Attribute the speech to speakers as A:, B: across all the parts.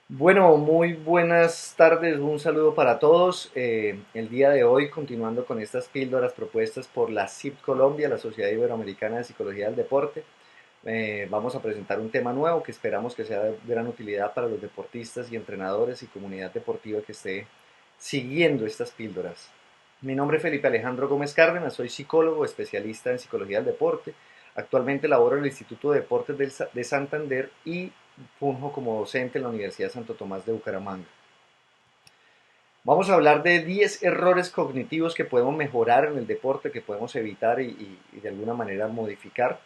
A: Bueno, muy buenas tardes, un saludo para todos. El día de hoy, continuando con estas píldoras propuestas por la CIP Colombia, la Sociedad Iberoamericana de Psicología del Deporte, vamos a presentar un tema nuevo que esperamos que sea de gran utilidad para los deportistas y entrenadores y comunidad deportiva que esté siguiendo estas píldoras. Mi nombre es Felipe Alejandro Gómez Cárdenas, soy psicólogo, especialista en psicología del deporte. Actualmente laboro en el Instituto de Deportes de Santander y funjo como docente en la Universidad Santo Tomás de Bucaramanga. Vamos a hablar de 10 errores cognitivos que podemos mejorar en el deporte, que podemos evitar y de alguna manera modificar,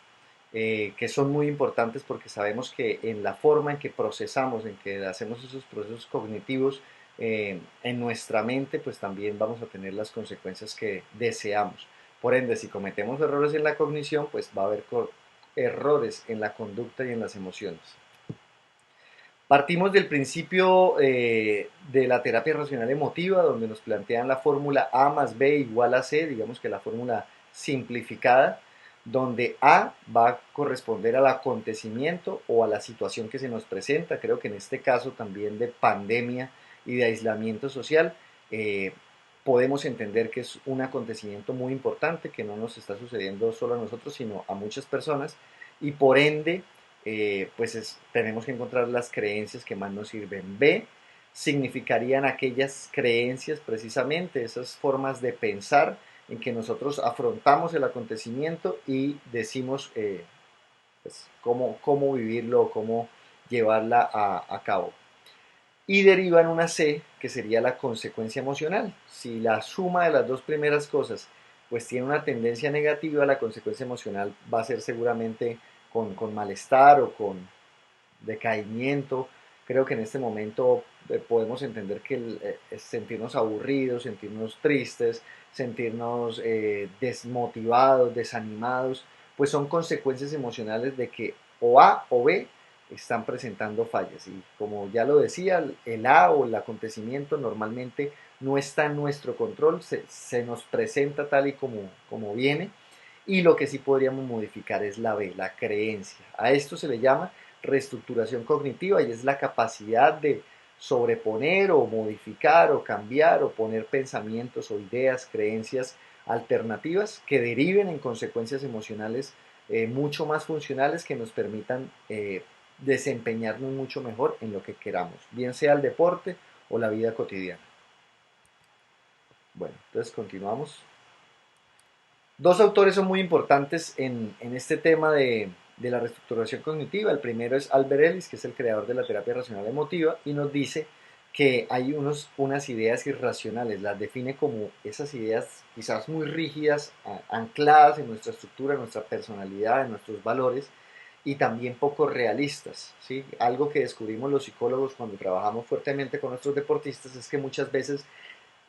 A: que son muy importantes porque sabemos que en la forma en que procesamos, en que hacemos esos procesos cognitivos en nuestra mente, pues también vamos a tener las consecuencias que deseamos. Por ende, si cometemos errores en la cognición, pues va a haber errores en la conducta y en las emociones. Partimos del principio de la terapia racional emotiva, donde nos plantean la fórmula A más B igual a C, digamos que la fórmula simplificada, donde A va a corresponder al acontecimiento o a la situación que se nos presenta. Creo que en este caso también de pandemia y de aislamiento social, eh, podemos entender que es un acontecimiento muy importante, que no nos está sucediendo solo a nosotros, sino a muchas personas, y por ende tenemos que encontrar las creencias que más nos sirven. B significarían aquellas creencias precisamente, esas formas de pensar en que nosotros afrontamos el acontecimiento y decimos cómo vivirlo, cómo llevarla a cabo. Y deriva en una C, que sería la consecuencia emocional. Si la suma de las dos primeras cosas pues tiene una tendencia negativa, la consecuencia emocional va a ser seguramente con malestar o con decaimiento. Creo que en este momento podemos entender que sentirnos aburridos, sentirnos tristes, sentirnos desmotivados, desanimados, pues son consecuencias emocionales de que o A o B están presentando fallas. Y como ya lo decía, el A o el acontecimiento normalmente no está en nuestro control, se nos presenta tal y como viene. Y lo que sí podríamos modificar es la B, la creencia. A esto se le llama reestructuración cognitiva y es la capacidad de sobreponer o modificar o cambiar o poner pensamientos o ideas, creencias alternativas que deriven en consecuencias emocionales mucho más funcionales que nos permitan desempeñarnos mucho mejor en lo que queramos, bien sea el deporte o la vida cotidiana. Bueno, entonces continuamos. Dos autores son muy importantes en este tema de la reestructuración cognitiva. El primero es Albert Ellis, que es el creador de la terapia racional emotiva, y nos dice que hay unas ideas irracionales, las define como esas ideas quizás muy rígidas, ancladas en nuestra estructura, en nuestra personalidad, en nuestros valores, y también poco realistas, ¿sí? Algo que descubrimos los psicólogos cuando trabajamos fuertemente con nuestros deportistas es que muchas veces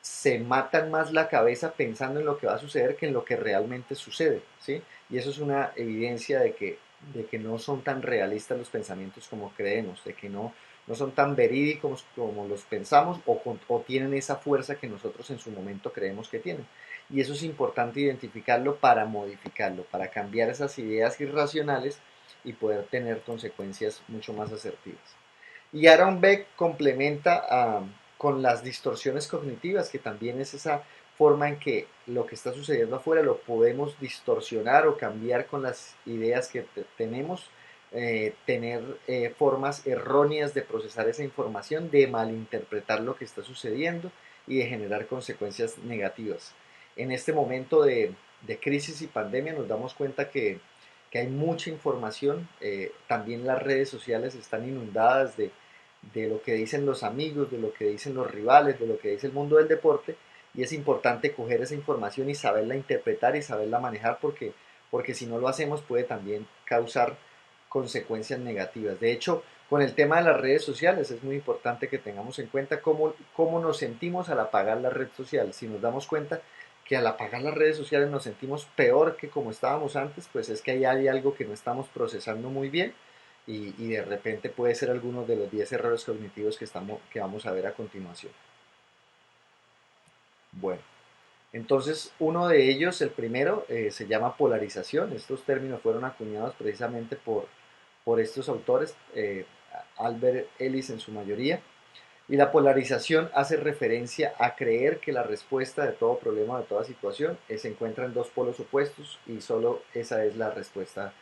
A: se matan más la cabeza pensando en lo que va a suceder que en lo que realmente sucede, ¿sí? Y eso es una evidencia de que no son tan realistas los pensamientos como creemos, de que no son tan verídicos como los pensamos o tienen esa fuerza que nosotros en su momento creemos que tienen. Y eso es importante identificarlo para modificarlo, para cambiar esas ideas irracionales y poder tener consecuencias mucho más asertivas. Y Aaron Beck complementa con las distorsiones cognitivas, que también es esa forma en que lo que está sucediendo afuera lo podemos distorsionar o cambiar con las ideas que tenemos, tener formas erróneas de procesar esa información, de malinterpretar lo que está sucediendo y de generar consecuencias negativas. En este momento de crisis y pandemia nos damos cuenta que hay mucha información, también las redes sociales están inundadas de lo que dicen los amigos, de lo que dicen los rivales, de lo que dice el mundo del deporte, y es importante coger esa información y saberla interpretar y saberla manejar porque si no lo hacemos puede también causar consecuencias negativas. De hecho, con el tema de las redes sociales es muy importante que tengamos en cuenta cómo nos sentimos al apagar la red social. Si nos damos cuenta que al apagar las redes sociales nos sentimos peor que como estábamos antes, pues es que ahí hay algo que no estamos procesando muy bien y de repente puede ser alguno de los 10 errores cognitivos que vamos a ver a continuación. Bueno, entonces uno de ellos, el primero, se llama polarización. Estos términos fueron acuñados precisamente por estos autores. Albert Ellis en su mayoría. Y la polarización hace referencia a creer que la respuesta de todo problema, de toda situación, se encuentra en dos polos opuestos y solo esa es la respuesta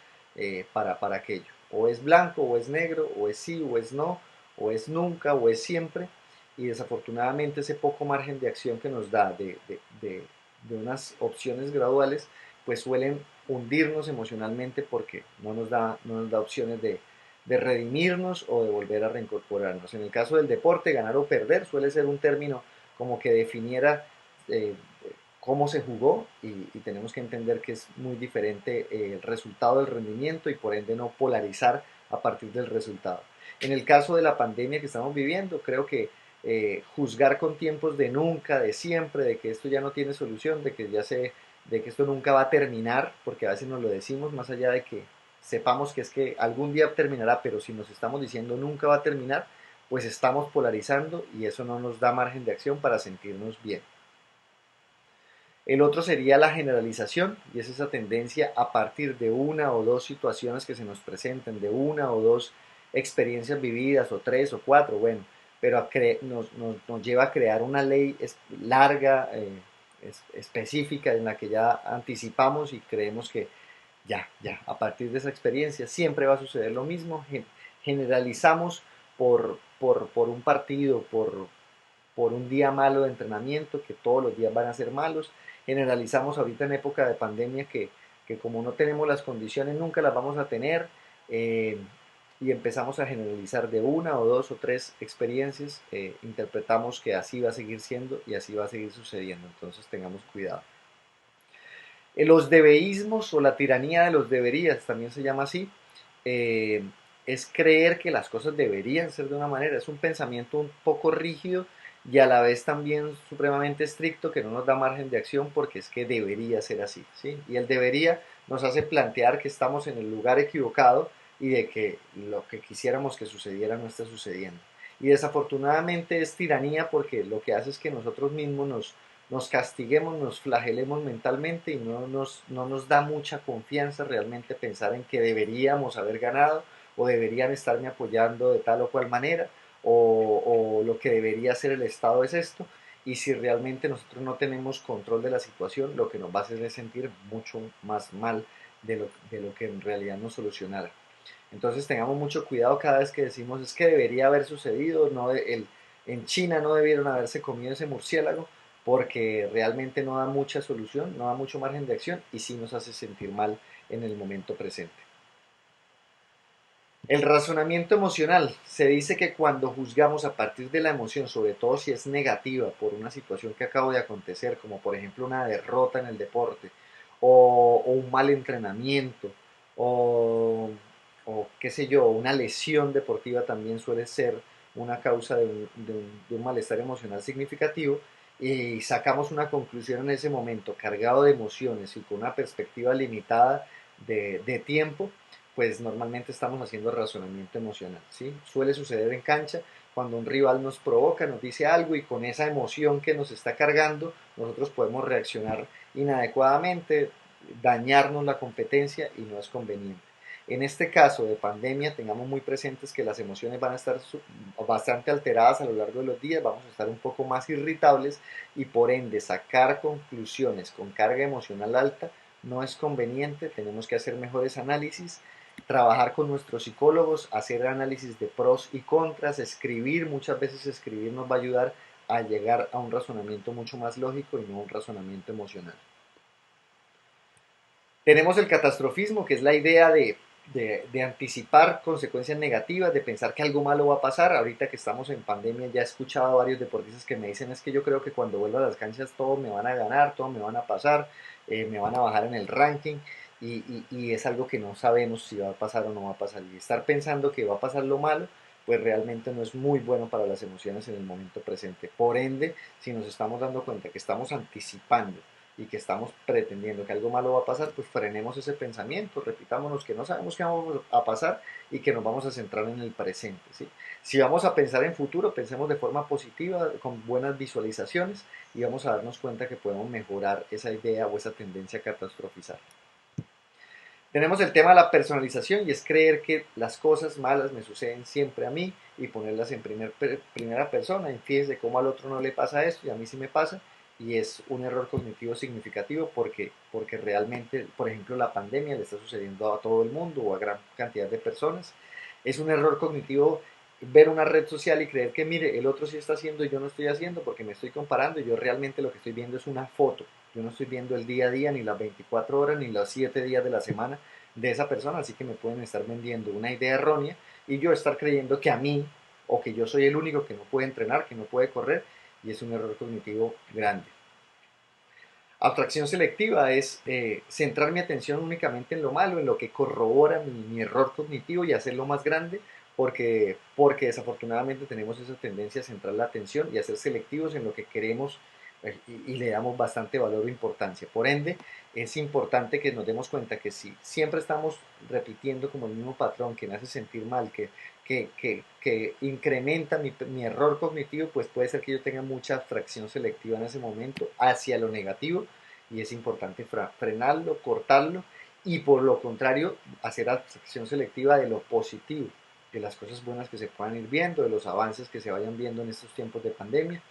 A: para aquello. O es blanco o es negro, o es sí o es no, o es nunca o es siempre. Y desafortunadamente ese poco margen de acción que nos da de unas opciones graduales, pues suelen hundirnos emocionalmente porque no nos da opciones de redimirnos o de volver a reincorporarnos. En el caso del deporte, ganar o perder suele ser un término como que definiera eh, cómo se jugó y tenemos que entender que es muy diferente el resultado del rendimiento y por ende no polarizar a partir del resultado. En el caso de la pandemia que estamos viviendo, creo que juzgar con tiempos de nunca, de siempre, de que esto ya no tiene solución, de que esto nunca va a terminar, porque a veces nos lo decimos más allá de que sepamos que es que algún día terminará, pero si nos estamos diciendo nunca va a terminar, pues estamos polarizando y eso no nos da margen de acción para sentirnos bien. El otro sería la generalización y es esa tendencia a partir de una o dos situaciones que se nos presenten, de una o dos experiencias vividas o tres o cuatro, bueno, pero nos lleva a crear una ley larga, específica en la que ya anticipamos y creemos que a partir de esa experiencia siempre va a suceder lo mismo. Generalizamos por un partido, por un día malo de entrenamiento, que todos los días van a ser malos. Generalizamos ahorita en época de pandemia que como no tenemos las condiciones, nunca las vamos a tener. eh, y empezamos a generalizar de una o dos o tres experiencias, interpretamos que así va a seguir siendo y así va a seguir sucediendo. Entonces tengamos cuidado. Los debeísmos o la tiranía de los deberías, también se llama así, eh, es creer que las cosas deberían ser de una manera. Es un pensamiento un poco rígido y a la vez también supremamente estricto que no nos da margen de acción porque es que debería ser así, ¿sí? Y el debería nos hace plantear que estamos en el lugar equivocado y de que lo que quisiéramos que sucediera no está sucediendo. Y desafortunadamente es tiranía porque lo que hace es que nosotros mismos nos castiguemos, nos flagelemos mentalmente y no nos da mucha confianza realmente pensar en que deberíamos haber ganado o deberían estarme apoyando de tal o cual manera o lo que debería hacer el Estado es esto. Y si realmente nosotros no tenemos control de la situación, lo que nos va a hacer es sentir mucho más mal de lo que en realidad nos solucionara. Entonces tengamos mucho cuidado cada vez que decimos es que debería haber sucedido, en China no debieron haberse comido ese murciélago, porque realmente no da mucha solución, no da mucho margen de acción y sí nos hace sentir mal en el momento presente. El razonamiento emocional. Se dice que cuando juzgamos a partir de la emoción, sobre todo si es negativa por una situación que acabo de acontecer, como por ejemplo una derrota en el deporte, o un mal entrenamiento, o, o qué sé yo, una lesión deportiva también suele ser una causa de un malestar emocional significativo, y sacamos una conclusión en ese momento cargado de emociones y con una perspectiva limitada de tiempo, pues normalmente estamos haciendo razonamiento emocional, ¿sí? Suele suceder en cancha cuando un rival nos provoca, nos dice algo y con esa emoción que nos está cargando, nosotros podemos reaccionar inadecuadamente, dañarnos la competencia y no es conveniente. En este caso de pandemia, tengamos muy presentes que las emociones van a estar bastante alteradas a lo largo de los días, vamos a estar un poco más irritables y por ende sacar conclusiones con carga emocional alta no es conveniente, tenemos que hacer mejores análisis, trabajar con nuestros psicólogos, hacer análisis de pros y contras, escribir, muchas veces escribir nos va a ayudar a llegar a un razonamiento mucho más lógico y no un razonamiento emocional. Tenemos el catastrofismo, que es la idea de anticipar consecuencias negativas, de pensar que algo malo va a pasar. Ahorita que estamos en pandemia ya he escuchado a varios deportistas que me dicen es que yo creo que cuando vuelva a las canchas todos me van a ganar, todos me van a pasar, me van a bajar en el ranking y es algo que no sabemos si va a pasar o no va a pasar. Y estar pensando que va a pasar lo malo, pues realmente no es muy bueno para las emociones en el momento presente. Por ende, si nos estamos dando cuenta que estamos anticipando y que estamos pretendiendo que algo malo va a pasar, pues frenemos ese pensamiento, repitámonos que no sabemos qué vamos a pasar y que nos vamos a centrar en el presente, ¿sí? Si vamos a pensar en futuro, pensemos de forma positiva, con buenas visualizaciones y vamos a darnos cuenta que podemos mejorar esa idea o esa tendencia a catastrofizar. Tenemos el tema de la personalización y es creer que las cosas malas me suceden siempre a mí y ponerlas en primera persona. Y fíjese cómo al otro no le pasa esto y a mí sí me pasa. Y es un error cognitivo significativo porque realmente, por ejemplo, la pandemia le está sucediendo a todo el mundo o a gran cantidad de personas. Es un error cognitivo ver una red social y creer que, mire, el otro sí está haciendo y yo no estoy haciendo porque me estoy comparando y yo realmente lo que estoy viendo es una foto. Yo no estoy viendo el día a día, ni las 24 horas, ni los 7 días de la semana de esa persona, así que me pueden estar vendiendo una idea errónea y yo estar creyendo que a mí o que yo soy el único que no puede entrenar, que no puede correr, y es un error cognitivo grande. Abstracción selectiva es centrar mi atención únicamente en lo malo, en lo que corrobora mi error cognitivo y hacerlo más grande, porque desafortunadamente tenemos esa tendencia a centrar la atención y a ser selectivos en lo que queremos y le damos bastante valor o importancia. Por ende, es importante que nos demos cuenta que si siempre estamos repitiendo como el mismo patrón que me hace sentir mal, que incrementa mi error cognitivo, pues puede ser que yo tenga mucha abstracción selectiva en ese momento hacia lo negativo y es importante frenarlo, cortarlo y por lo contrario hacer abstracción selectiva de lo positivo, de las cosas buenas que se puedan ir viendo, de los avances que se vayan viendo en estos tiempos de pandemia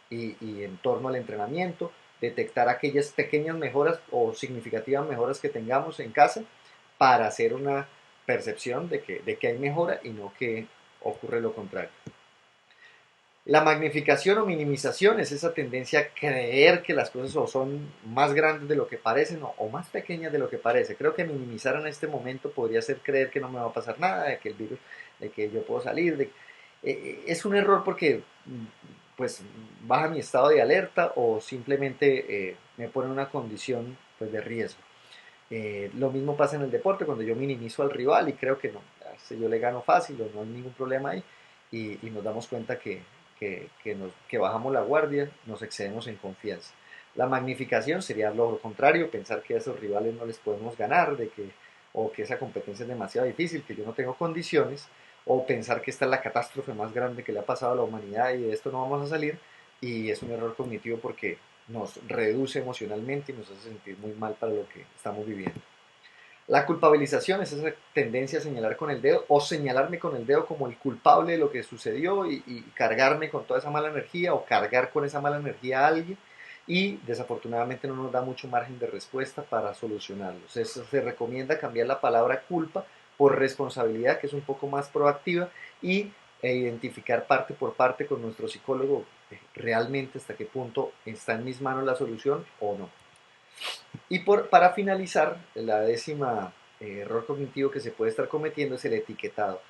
A: y en torno al entrenamiento, detectar aquellas pequeñas mejoras o significativas mejoras que tengamos en casa para hacer una percepción de que hay mejora y no que ocurre lo contrario. La magnificación o minimización es esa tendencia a creer que las cosas o son más grandes de lo que parecen o más pequeñas de lo que parece. Creo que minimizar en este momento podría ser creer que no me va a pasar nada, de que el virus, de que yo puedo salir. Es un error porque pues baja mi estado de alerta o simplemente me pone en una condición pues, de riesgo. Lo mismo pasa en el deporte cuando yo minimizo al rival y creo que no, si yo le gano fácil o no hay ningún problema ahí y nos damos cuenta que bajamos la guardia, nos excedemos en confianza. La magnificación sería lo contrario, pensar que a esos rivales no les podemos ganar, o que esa competencia es demasiado difícil, que yo no tengo condiciones, o pensar que esta es la catástrofe más grande que le ha pasado a la humanidad y de esto no vamos a salir, y es un error cognitivo porque nos reduce emocionalmente y nos hace sentir muy mal para lo que estamos viviendo. La culpabilización es esa tendencia a señalar con el dedo o señalarme con el dedo como el culpable de lo que sucedió y cargarme con toda esa mala energía o cargar con esa mala energía a alguien y desafortunadamente no nos da mucho margen de respuesta para solucionarlos. Se recomienda cambiar la palabra culpa por responsabilidad, que es un poco más proactiva, e identificar parte por parte con nuestro psicólogo realmente hasta qué punto está en mis manos la solución o no. Y para finalizar, la décima error cognitivo que se puede estar cometiendo es el etiquetado.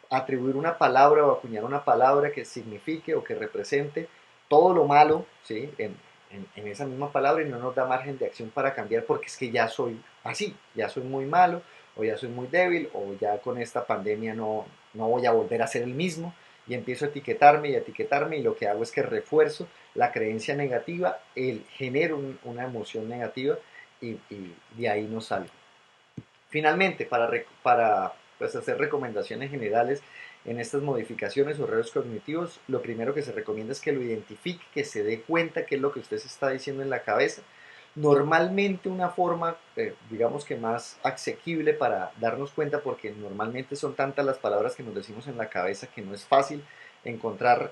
A: Atribuir una palabra o acuñar una palabra que signifique o que represente todo lo malo, ¿sí? En esa misma palabra y no nos da margen de acción para cambiar porque es que ya soy así, ya soy muy malo o ya soy muy débil o ya con esta pandemia no voy a volver a ser el mismo y empiezo a etiquetarme y lo que hago es que refuerzo la creencia negativa, genero una emoción negativa y de ahí no salgo. Finalmente, para pues, hacer recomendaciones generales en estas modificaciones o errores cognitivos, lo primero que se recomienda es que lo identifique, que se dé cuenta qué es lo que usted se está diciendo en la cabeza. Normalmente una forma, digamos que más asequible para darnos cuenta, porque normalmente son tantas las palabras que nos decimos en la cabeza que no es fácil encontrar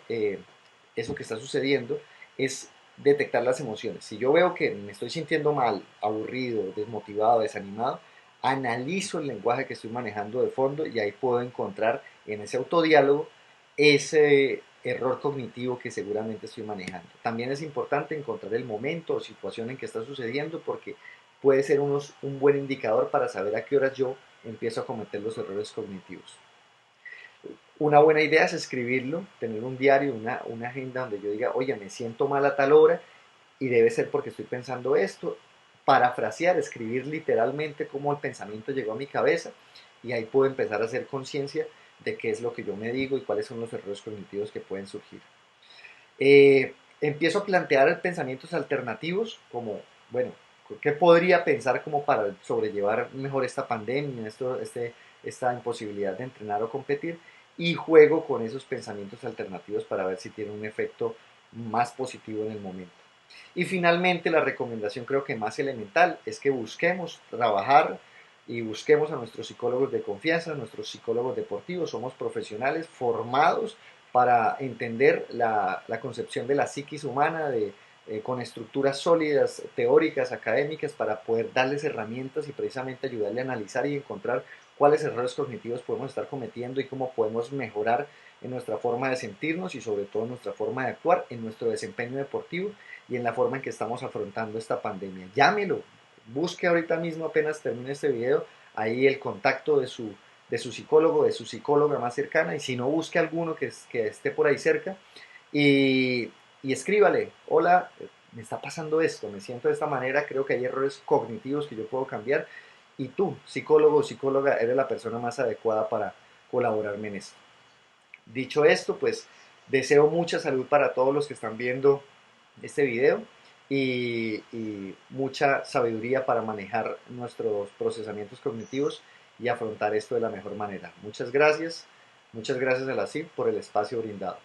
A: eso que está sucediendo, es detectar las emociones. Si yo veo que me estoy sintiendo mal, aburrido, desmotivado, desanimado, analizo el lenguaje que estoy manejando de fondo y ahí puedo encontrar en ese autodiálogo ese error cognitivo que seguramente estoy manejando. También es importante encontrar el momento o situación en que está sucediendo porque puede ser un buen indicador para saber a qué horas yo empiezo a cometer los errores cognitivos. Una buena idea es escribirlo, tener un diario, una agenda donde yo diga, oye, me siento mal a tal hora y debe ser porque estoy pensando esto. Parafrasear, escribir literalmente cómo el pensamiento llegó a mi cabeza y ahí puedo empezar a hacer conciencia de qué es lo que yo me digo y cuáles son los errores cognitivos que pueden surgir. Empiezo a plantear pensamientos alternativos como, bueno, ¿qué podría pensar como para sobrellevar mejor esta pandemia, esta imposibilidad de entrenar o competir? Y juego con esos pensamientos alternativos para ver si tienen un efecto más positivo en el momento. Y finalmente la recomendación creo que más elemental es que busquemos trabajar y busquemos a nuestros psicólogos de confianza, a nuestros psicólogos deportivos. Somos profesionales formados para entender la concepción de la psiquis humana, con estructuras sólidas, teóricas, académicas, para poder darles herramientas y precisamente ayudarle a analizar y encontrar cuáles errores cognitivos podemos estar cometiendo y cómo podemos mejorar en nuestra forma de sentirnos y sobre todo en nuestra forma de actuar, en nuestro desempeño deportivo y en la forma en que estamos afrontando esta pandemia. Llámelo, busque ahorita mismo apenas termine este video, ahí el contacto de su psicólogo, de su psicóloga más cercana, y si no, busque alguno que esté por ahí cerca y, y escríbale: hola, me está pasando esto, me siento de esta manera, creo que hay errores cognitivos que yo puedo cambiar, y tú, psicólogo o psicóloga, eres la persona más adecuada para colaborarme en esto. Dicho esto, pues deseo mucha salud para todos los que están viendo este video y mucha sabiduría para manejar nuestros procesamientos cognitivos y afrontar esto de la mejor manera. Muchas gracias a la CIP por el espacio brindado.